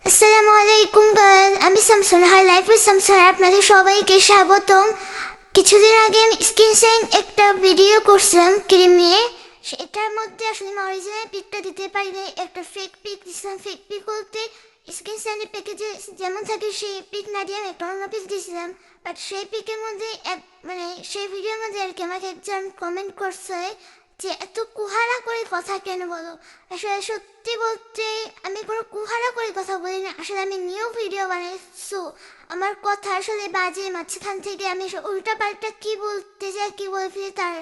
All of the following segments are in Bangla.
আসসালামু আলাইকুম গাইস, আমি Shamsun. Hi life with Shamsun আপনাদের সবাইকে স্বাগতম। কিছুদিন আগে আমি স্কিন সাইন একটা ভিডিও করছিলাম ক্রিম নিয়ে। সেটার মধ্যে আসলে আমি অরিজিনাল পিকটা দিতে পারিনি, একটা ফেক পিক দিয়েছিলাম। ফেক পিক বলতে স্কিন সাইনের প্যাকেজে যেমন থাকে সেই পিক না দিয়ে আমি একটা অন্য পিক দিয়েছিলাম। বাট সেই পিকের মধ্যে সেই ভিডিওর মধ্যে আর কি আমাকে একজন কমেন্ট করছে যে এত কুহারা করে কথা কেন বলো। আসলে সত্যি বলতে আমি কোনো কুহারা করে কথা বলি না, আসলে আমি নিউ ভিডিও বানাইছো। আমার কথা আসলে বাজে, মাঝখান থেকে আমি উল্টা পাল্টা কি বলতে চাই কি বলে ফেলি তার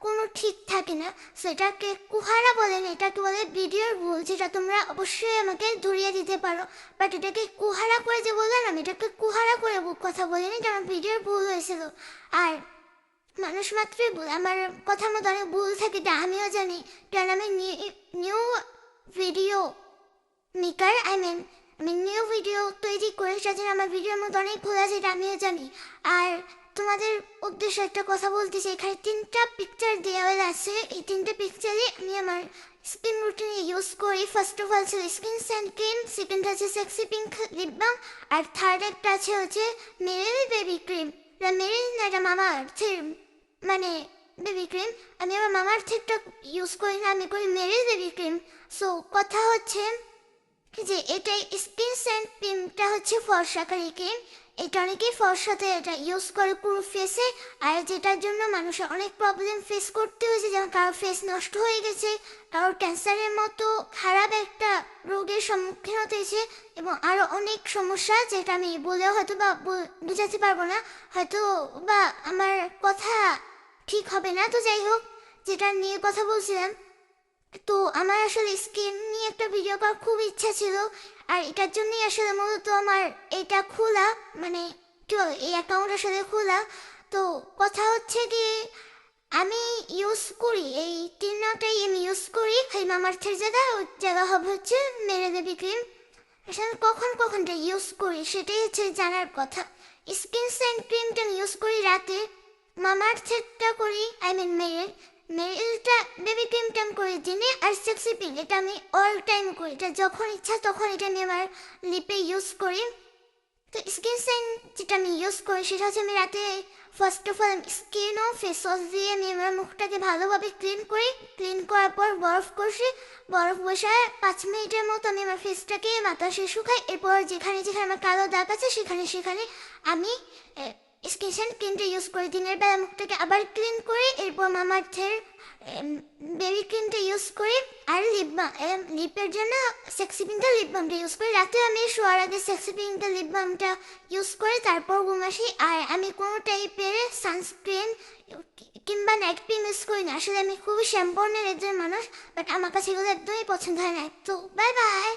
কোনো ঠিক থাকে না। সেটাকে কুহারা বলে না, এটাকে বলে ভিডিওর ভুল, যেটা তোমরা অবশ্যই আমাকে ধরিয়ে দিতে পারো। বাট এটাকে কুহারা করে যে বললাম, আমি এটাকে কুহারা করে কথা বলিনি, এটা আমার ভিডিওর ভুল হয়েছিল। আর মানুষ মাত্রই ভুল, আমার কথা মতো অনেক ভুল থাকে, এটা আমিও জানি। কারণ আমি নিউ ভিডিও মেকার, আমি নিউ ভিডিও তৈরি করে সেজন্য আমার ভিডিওর মতো অনেক ভুল আছে, এটা আমিও জানি। আর তোমাদের উদ্দেশ্যে একটা কথা বলতেছি, এখানে 3টা পিকচার দেওয়া আছে। এই 3টে পিকচারে আমি আমার স্কিন রুটিনে ইউজ করি। ফার্স্ট অফ অল ছিল স্কিন সানক্রিম, সেকেন্ড আছে সেক্সি পিঙ্ক লিপ বাম, আর থার্ড একটা আছে হচ্ছে মেরিল বেবি ক্রিম। মেরিল না, এটা মামা আর্থের মানে বেবি ক্রিম। আমি আমার মামার থেকেটা ইউজ করি না, আমি করি মেরিল বেবি ক্রিম। সো কথা হচ্ছে যে এটা স্কিন সেন্ট ক্রিমটা হচ্ছে ফর্সাকারী ক্রিম। এটা অনেকেই ফর্সাতে এটা ইউজ করে পুরো ফেসে, আর যেটার জন্য মানুষের অনেক প্রবলেম ফেস করতে হয়েছে, যেমন কারোর ফেস নষ্ট হয়ে গেছে, কারোর ক্যান্সারের মতো খারাপ একটা রোগের সম্মুখীন হতে হয়েছে, এবং আরও অনেক সমস্যা যেটা আমি বলেও হয়তো বা বোঝাতে পারবো না, হয়তো বা আমার কথা ঠিক হবে না। তো যাই হোক, যেটা নিয়ে কথা বলছিলাম, তো আমার আসলে স্কিন নিয়ে একটা ভিডিও করার খুব ইচ্ছা ছিল। আর এটার জন্যই আসলে মূলত আমার এটা খোলা, মানে কি বলে, এই অ্যাকাউন্ট আসলে খোলা। তো কথা হচ্ছে কি, আমি ইউজ করি এই 3টাই আমি ইউজ করি। খালি মামার্থের জায়গা ওই জায়গা হবে হচ্ছে মেরে দেবী ক্রিম। আসলে কখন কখনটা ইউজ করি সেটাই হচ্ছে জানার কথা। স্কিন সাইন ক্রিমটা আমি ইউজ করি রাতে, মামার্থেরটা করি মেরিলটা বেবি ক্রিমটা আমি করি দিনে, আর সেক্সি পিঙ্ক এটা আমি অল টাইম করি, এটা যখন ইচ্ছা তখন এটা আমি আমার লিপে ইউজ করি। তো স্কিন সাইন যেটা আমি ইউজ করি সেটা হচ্ছে আমি রাতে ফার্স্ট অফ অল স্কিন ও ফেস ওয়াশ দিয়ে আমি আমার মুখটাকে ভালোভাবে ক্লিন করি। ক্লিন করার পর বরফ কষি, বরফ বসায় 5 মিনিটের মতো আমি আমার ফেসটাকে বাতাসে শুকাই। এরপর যেখানে যেখানে আমার কালো দাগ আছে সেখানে সেখানে আমি স্কিন সাইন ক্রিমটা ইউজ করি। দিনের বেলা মুখটাকে আবার ক্লিন করি, এরপর মামার্থের বেবি ক্রিমটা ইউজ করি। আর লিপের জন্য সেক্সি পিঙ্কটা লিপ বামটা ইউজ করি। রাতে আমি শোয়ার আগে সেক্সি পিঙ্কটা লিপ বামটা ইউজ করি, তারপর ঘুম আসি। আর আমি কোনো টাইপের সানস্ক্রিন কিংবা নাইট ক্রিম ইউজ করি না। আসলে আমি খুবই শ্যাম্পনের একজন মানুষ, বাট আমার কাছে এগুলো একদমই পছন্দ হয় না। তো বাই বাই।